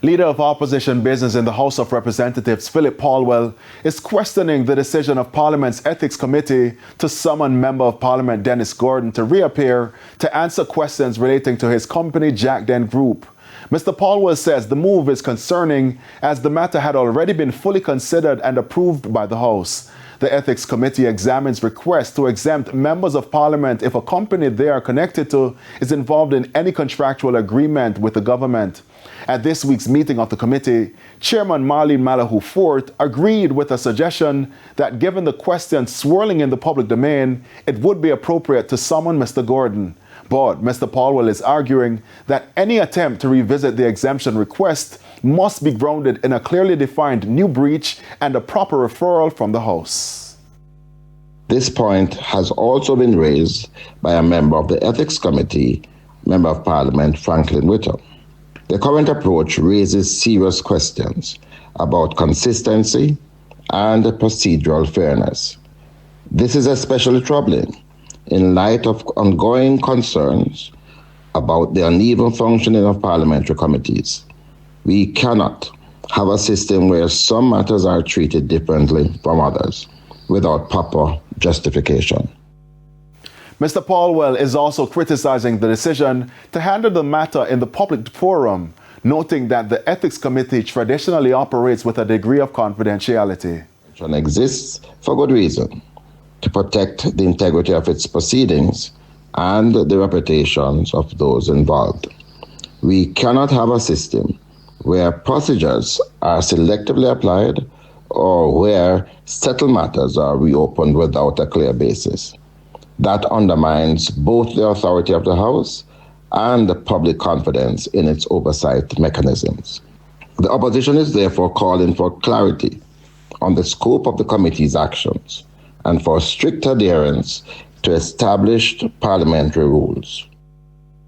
Leader of Opposition Business in the House of Representatives, Philip Paulwell, is questioning the decision of Parliament's Ethics Committee to summon Member of Parliament Dennis Gordon to reappear to answer questions relating to his company Jack Den Group. Mr. Paulwell says the move is concerning as the matter had already been fully considered and approved by the House. The Ethics Committee examines requests to exempt members of Parliament if a company they are connected to is involved in any contractual agreement with the government. At this week's meeting of the committee, Chairman Marlene Malahoo Fort agreed with a suggestion that given the questions swirling in the public domain, it would be appropriate to summon Mr. Gordon. But Mr. Paulwell is arguing that any attempt to revisit the exemption request must be grounded in a clearly defined new breach and a proper referral from the House. This point has also been raised by a member of the Ethics Committee, Member of Parliament Franklin Witter. The current approach raises serious questions about consistency and procedural fairness. This is especially troubling in light of ongoing concerns about the uneven functioning of parliamentary committees. We cannot have a system where some matters are treated differently from others without proper justification. Mr. Paulwell is also criticizing the decision to handle the matter in the public forum, noting that the Ethics Committee traditionally operates with a degree of confidentiality. It exists for good reason, to protect the integrity of its proceedings and the reputations of those involved. We cannot have a system where procedures are selectively applied or where settled matters are reopened without a clear basis. That undermines both the authority of the House and the public confidence in its oversight mechanisms. The opposition is therefore calling for clarity on the scope of the committee's actions and for strict adherence to established parliamentary rules.